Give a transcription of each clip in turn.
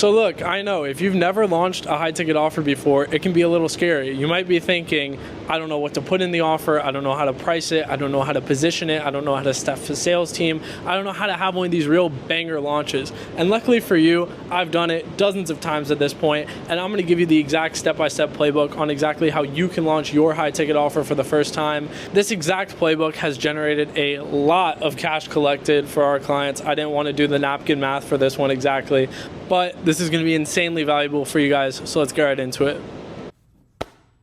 So look, I know if you've never launched a high ticket offer before, it can be a little scary. You might be thinking, I don't know what to put in the offer. I don't know how to price it. I don't know how to position it. I don't know how to staff the sales team. I don't know how to have one of these real banger launches. And luckily for you, I've done it dozens of times at this point, and I'm gonna give you the exact step-by-step playbook on exactly how you can launch your high ticket offer for the first time. This exact playbook has generated a lot of cash collected for our clients. I didn't want to do the napkin math for this one exactly, but this is going to be insanely valuable for you guys, so let's get right into it.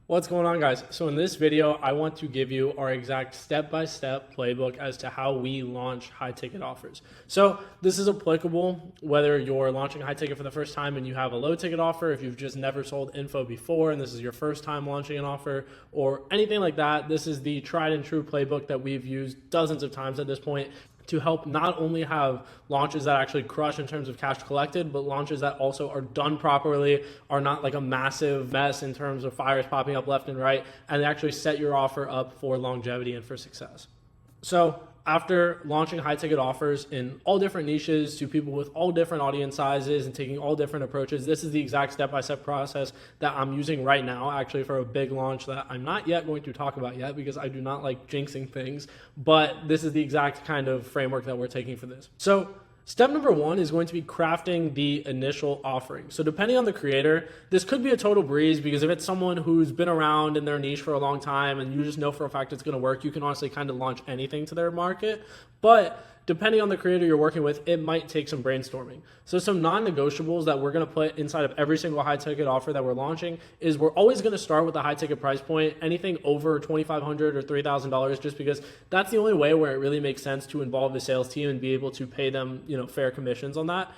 What's going on, guys? So in this video, I want to give you our exact step-by-step playbook as to how we launch high ticket offers. So this is applicable whether you're launching a high ticket for the first time and you have a low ticket offer, if you've just never sold info before and this is your first time launching an offer, or anything like that. This is the tried and true playbook that we've used dozens of times at this point to help not only have launches that actually crush in terms of cash collected, but launches that also are done properly, are not like a massive mess in terms of fires popping up left and right, and they actually set your offer up for longevity and for success. So after launching high ticket offers in all different niches to people with all different audience sizes and taking all different approaches, this is the exact step-by-step process that I'm using right now, actually for a big launch that I'm not yet going to talk about yet because I do not like jinxing things, but this is the exact kind of framework that we're taking for this. So step number one is going to be crafting the initial offering. So depending on the creator, this could be a total breeze because if it's someone who's been around in their niche for a long time and you just know for a fact it's going to work, you can honestly kind of launch anything to their market. But depending on the creator you're working with, it might take some brainstorming. So some non-negotiables that we're going to put inside of every single high ticket offer that we're launching is we're always going to start with a high ticket price point, anything over $2,500 or $3,000, just because that's the only way where it really makes sense to involve the sales team and be able to pay them, fair commissions on that.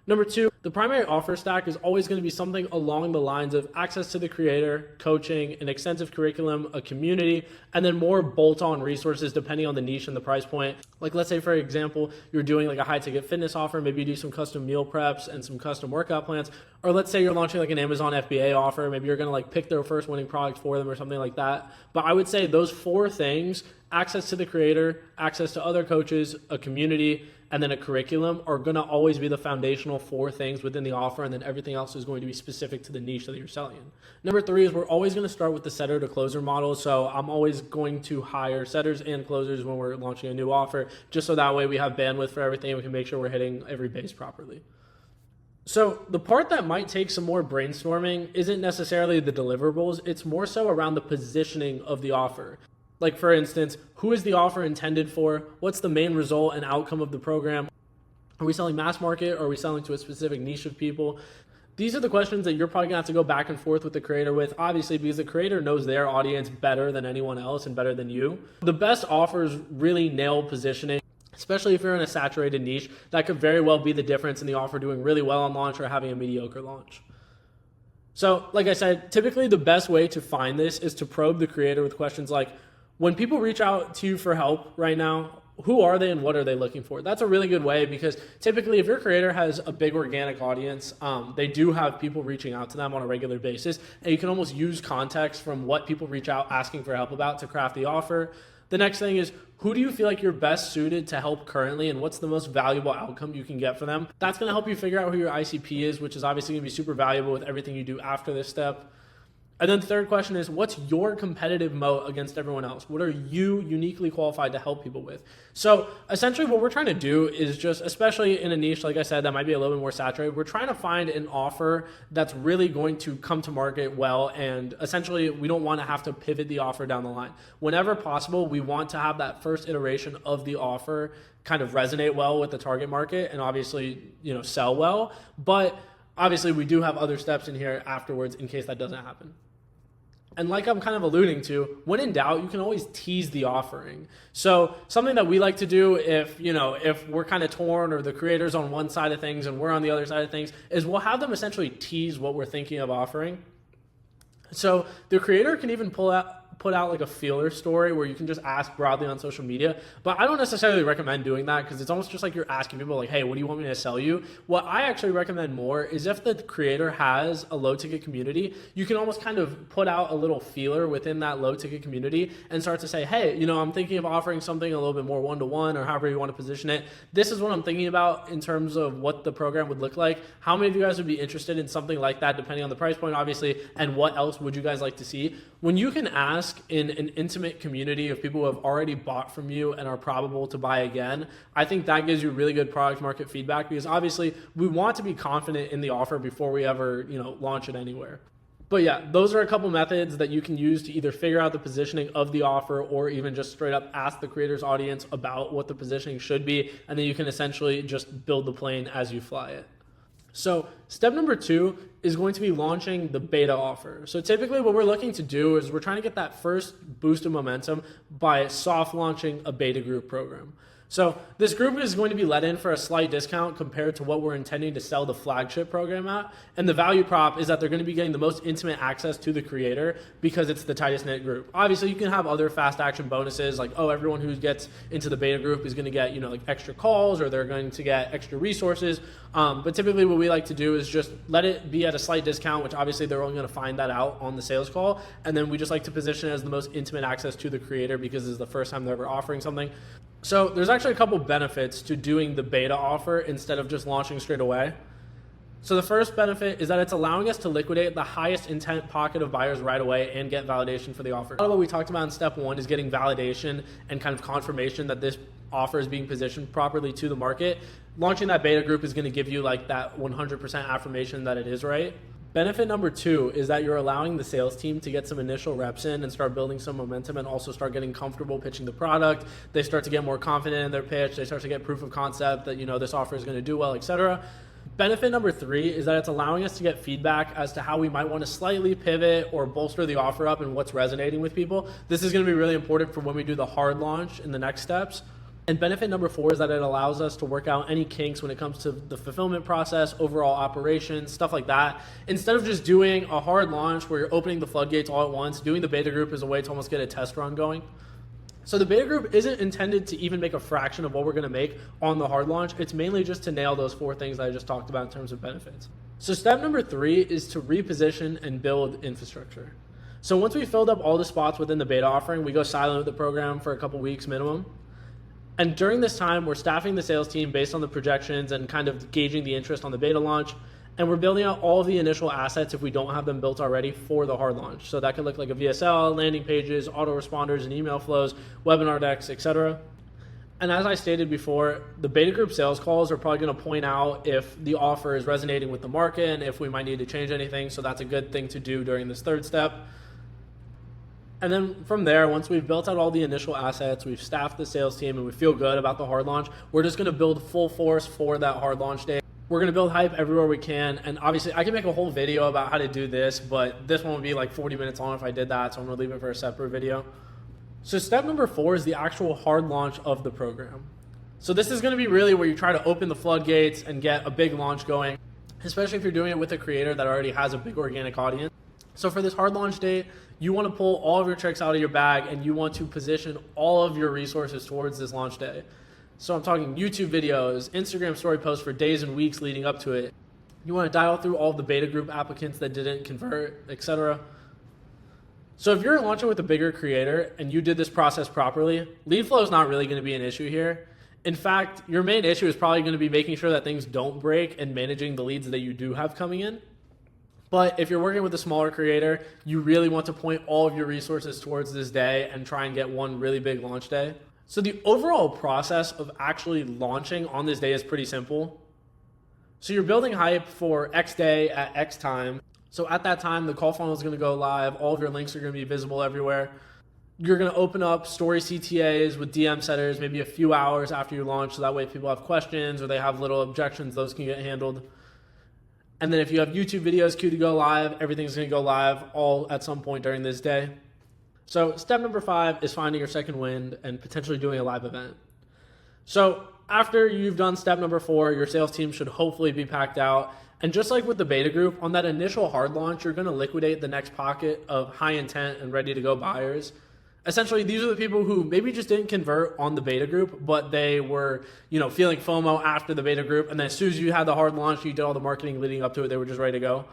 Number two, the primary offer stack is always going to be something along the lines of access to the creator, coaching, an extensive curriculum, a community, and then more bolt-on resources depending on the niche and the price point. Like let's say, for example, you're doing like a high ticket fitness offer, maybe you do some custom meal preps and some custom workout plans. Or let's say you're launching like an Amazon FBA offer, maybe you're going to like pick their first winning product for them or something like that. But I would say those four things, access to the creator, access to other coaches, a community, and then a curriculum are going to always be the foundational four things within the offer, and then everything else is going to be specific to the niche that you're selling in. Number three is we're always going to start with the setter to closer model. So I'm always going to hire setters and closers when we're launching a new offer, just so that way we have bandwidth for everything and we can make sure we're hitting every base properly. So the part that might take some more brainstorming isn't necessarily the deliverables, it's more so around the positioning of the offer. Like for instance, who is the offer intended for? What's the main result and outcome of the program? Are we selling mass market or are we selling to a specific niche of people? These are the questions that you're probably gonna have to go back and forth with the creator with, obviously, because the creator knows their audience better than anyone else and better than you. The best offers really nail positioning, especially if you're in a saturated niche. That could very well be the difference in the offer doing really well on launch or having a mediocre launch. So like I said, typically the best way to find this is to probe the creator with questions like, when people reach out to you for help right now, who are they and what are they looking for? That's a really good way because typically if your creator has a big organic audience, they do have people reaching out to them on a regular basis, and you can almost use context from what people reach out asking for help about to craft the offer. The next thing is, who do you feel like you're best suited to help currently and what's the most valuable outcome you can get for them? That's going to help you figure out who your ICP is, which is obviously going to be super valuable with everything you do after this step. And then the third question is, what's your competitive moat against everyone else? What are you uniquely qualified to help people with? So essentially what we're trying to do is just, especially in a niche, like I said, that might be a little bit more saturated, we're trying to find an offer that's really going to come to market well. And essentially we don't want to have to pivot the offer down the line. Whenever possible, we want to have that first iteration of the offer kind of resonate well with the target market and obviously, sell well. But obviously we do have other steps in here afterwards in case that doesn't happen. And like I'm kind of alluding to, when in doubt, you can always tease the offering. So something that we like to do if we're kind of torn or the creator's on one side of things and we're on the other side of things is we'll have them essentially tease what we're thinking of offering. So the creator can even pull put out like a feeler story where you can just ask broadly on social media. But I don't necessarily recommend doing that because it's almost just like you're asking people like, hey, what do you want me to sell you? What I actually recommend more is if the creator has a low ticket community, you can almost kind of put out a little feeler within that low ticket community and start to say, hey, you know, I'm thinking of offering something a little bit more one-to-one or however you want to position it. This is what I'm thinking about in terms of what the program would look like. How many of you guys would be interested in something like that, depending on the price point, obviously, and what else would you guys like to see? When you can ask in an intimate community of people who have already bought from you and are probable to buy again, I think that gives you really good product market feedback, because obviously we want to be confident in the offer before we ever, you know, launch it anywhere. But yeah, those are a couple methods that you can use to either figure out the positioning of the offer or even just straight up ask the creator's audience about what the positioning should be, and then you can essentially just build the plane as you fly it. So step number 2 is going to be launching the beta offer. So typically what we're looking to do is we're trying to get that first boost of momentum by soft launching a beta group program. So this group is going to be let in for a slight discount compared to what we're intending to sell the flagship program at. And the value prop is that they're going to be getting the most intimate access to the creator because it's the tightest knit group. Obviously, you can have other fast action bonuses like, oh, everyone who gets into the beta group is going to get, you know, like extra calls, or they're going to get extra resources. But typically what we like to do is just let it be at a slight discount, which obviously they're only going to find that out on the sales call. And then we just like to position it as the most intimate access to the creator because this is the first time they're ever offering something. So there's actually a couple benefits to doing the beta offer instead of just launching straight away. So the first benefit is that it's allowing us to liquidate the highest intent pocket of buyers right away and get validation for the offer. A lot of what we talked about in step 1 is getting validation and kind of confirmation that this offer is being positioned properly to the market. Launching that beta group is going to give you like that 100% affirmation that it is right. Benefit number 2 is that you're allowing the sales team to get some initial reps in and start building some momentum and also start getting comfortable pitching the product. They start to get more confident in their pitch. They start to get proof of concept that, you know, this offer is going to do well, etc. Benefit number 3 is that it's allowing us to get feedback as to how we might want to slightly pivot or bolster the offer up and what's resonating with people. This is going to be really important for when we do the hard launch in the next steps. And benefit number 4 is that it allows us to work out any kinks when it comes to the fulfillment process, overall operations, stuff like that. Instead of just doing a hard launch where you're opening the floodgates all at once, doing the beta group is a way to almost get a test run going. So the beta group isn't intended to even make a fraction of what we're going to make on the hard launch. It's mainly just to nail those 4 things that I just talked about in terms of benefits. So step number 3 is to reposition and build infrastructure. So once we filled up all the spots within the beta offering, we go silent with the program for a couple weeks minimum. And during this time, we're staffing the sales team based on the projections and kind of gauging the interest on the beta launch. And we're building out all of the initial assets if we don't have them built already for the hard launch. So that could look like a VSL, landing pages, autoresponders and email flows, webinar decks, etc. And as I stated before, the beta group sales calls are probably going to point out if the offer is resonating with the market and if we might need to change anything. So that's a good thing to do during this third step. And then from there, once we've built out all the initial assets, we've staffed the sales team, and we feel good about the hard launch, we're just going to build full force for that hard launch day. We're going to build hype everywhere we can. And obviously, I can make a whole video about how to do this, but this one would be like 40 minutes long if I did that, so I'm going to leave it for a separate video. So step number 4 is the actual hard launch of the program. So this is going to be really where you try to open the floodgates and get a big launch going, especially if you're doing it with a creator that already has a big organic audience. So for this hard launch day, you want to pull all of your tricks out of your bag and you want to position all of your resources towards this launch day. So I'm talking YouTube videos, Instagram story posts for days and weeks leading up to it. You want to dial through all of the beta group applicants that didn't convert, etc. So if you're launching with a bigger creator and you did this process properly, lead flow is not really going to be an issue here. In fact, your main issue is probably going to be making sure that things don't break and managing the leads that you do have coming in. But if you're working with a smaller creator, you really want to point all of your resources towards this day and try and get one really big launch day. So the overall process of actually launching on this day is pretty simple. So you're building hype for X day at X time. So at that time, the call funnel is going to go live. All of your links are going to be visible everywhere. You're going to open up story CTAs with DM setters maybe a few hours after you launch. So that way if people have questions or they have little objections, those can get handled. And then if you have YouTube videos queued to go live, everything's going to go live all at some point during this day. So step number 5 is finding your second wind and potentially doing a live event. So after you've done step number 4, your sales team should hopefully be packed out. And just like with the beta group, on that initial hard launch, you're going to liquidate the next pocket of high intent and ready to go buyers. Essentially, these are the people who maybe just didn't convert on the beta group, but they were, feeling FOMO after the beta group. And then as soon as you had the hard launch, you did all the marketing leading up to it, they were just ready to go.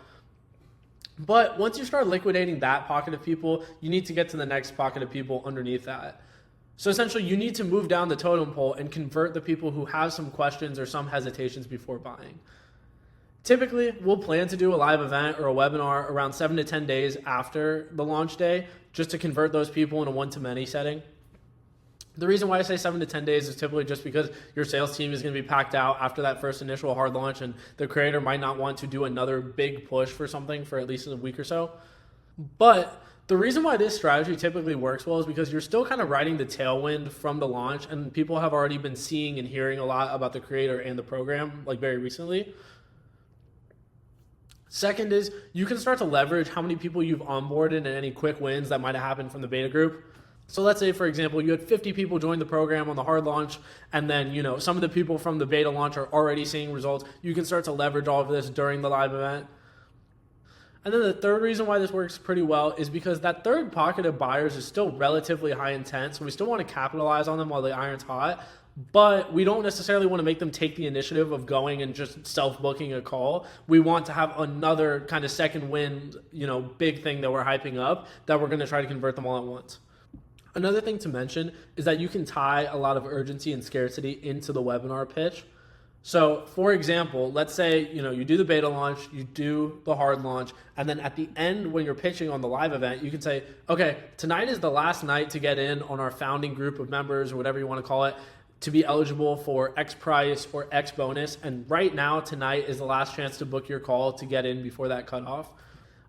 But once you start liquidating that pocket of people, you need to get to the next pocket of people underneath that. So essentially, you need to move down the totem pole and convert the people who have some questions or some hesitations before buying. Typically, we'll plan to do a live event or a webinar around 7 to 10 days after the launch day, just to convert those people in a one-to-many setting. The reason why I say 7 to 10 days is typically just because your sales team is going to be packed out after that first initial hard launch, and the creator might not want to do another big push for something for at least a week or so. But the reason why this strategy typically works well is because you're still kind of riding the tailwind from the launch, and people have already been seeing and hearing a lot about the creator and the program, like very recently. Second is you can start to leverage how many people you've onboarded and any quick wins that might have happened from the beta group. So let's say, for example, you had 50 people join the program on the hard launch, and then, some of the people from the beta launch are already seeing results. You can start to leverage all of this during the live event. And then the third reason why this works pretty well is because that third pocket of buyers is still relatively high intent. So we still want to capitalize on them while the iron's hot, but we don't necessarily want to make them take the initiative of going and just self-booking a call. We want to have another kind of second wind, big thing that we're hyping up that we're going to try to convert them all at once. Another thing to mention is that you can tie a lot of urgency and scarcity into the webinar pitch. So for example, let's say, you do the beta launch, you do the hard launch, and then at the end when you're pitching on the live event, you can say, okay, tonight is the last night to get in on our founding group of members or whatever you want to call it, to be eligible for X price or X bonus. And right now, tonight is the last chance to book your call to get in before that cutoff.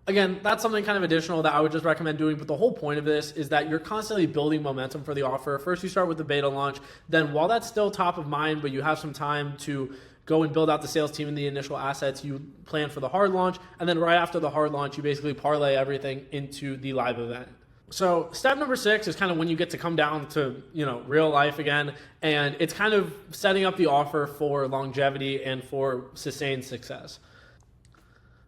Again, that's something kind of additional that I would just recommend doing, but the whole point of this is that you're constantly building momentum for the offer. First, you start with the beta launch. Then while that's still top of mind, but you have some time to go and build out the sales team and the initial assets, you plan for the hard launch. And then right after the hard launch, you basically parlay everything into the live event. So step number 6 is kind of when you get to come down to, real life again. And it's kind of setting up the offer for longevity and for sustained success.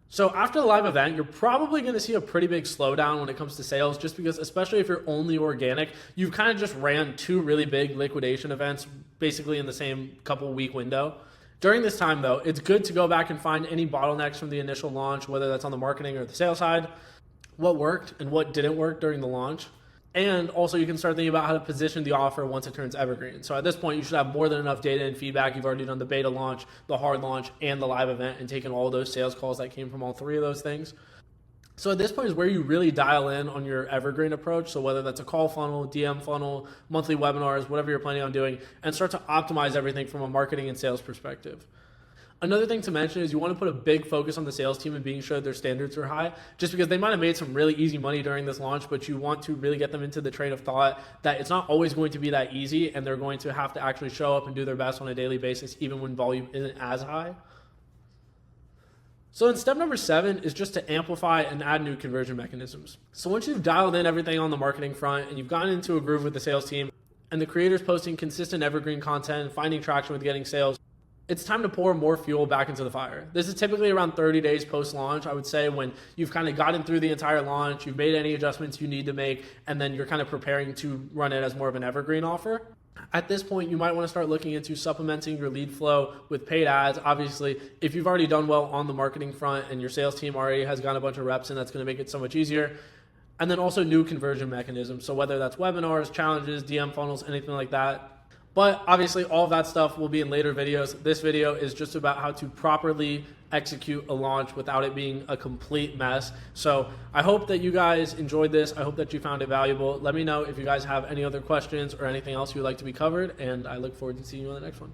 So after the live event, you're probably going to see a pretty big slowdown when it comes to sales, just because, especially if you're only organic, you've kind of just ran 2 really big liquidation events basically in the same couple week window. During this time though, it's good to go back and find any bottlenecks from the initial launch, whether that's on the marketing or the sales side, what worked and what didn't work during the launch. And also you can start thinking about how to position the offer once it turns evergreen. So at this point, you should have more than enough data and feedback. You've already done the beta launch, the hard launch, and the live event and taken all those sales calls that came from all 3 of those things. So at this point is where you really dial in on your evergreen approach. So whether that's a call funnel, DM funnel, monthly webinars, whatever you're planning on doing, and start to optimize everything from a marketing and sales perspective. Another thing to mention is you want to put a big focus on the sales team and being sure their standards are high, just because they might have made some really easy money during this launch, but you want to really get them into the train of thought that it's not always going to be that easy, and they're going to have to actually show up and do their best on a daily basis, even when volume isn't as high. So then step number 7 is just to amplify and add new conversion mechanisms. So once you've dialed in everything on the marketing front and you've gotten into a groove with the sales team and the creators posting consistent evergreen content and finding traction with getting sales, it's time to pour more fuel back into the fire. This is typically around 30 days post-launch, I would say, when you've kind of gotten through the entire launch, you've made any adjustments you need to make, and then you're kind of preparing to run it as more of an evergreen offer. At this point, you might want to start looking into supplementing your lead flow with paid ads. Obviously, if you've already done well on the marketing front and your sales team already has gotten a bunch of reps in, that's going to make it so much easier. And then also new conversion mechanisms. So whether that's webinars, challenges, DM funnels, anything like that. But obviously all of that stuff will be in later videos. This video is just about how to properly execute a launch without it being a complete mess. So I hope that you guys enjoyed this. I hope that you found it valuable. Let me know if you guys have any other questions or anything else you'd like to be covered, and I look forward to seeing you on the next one.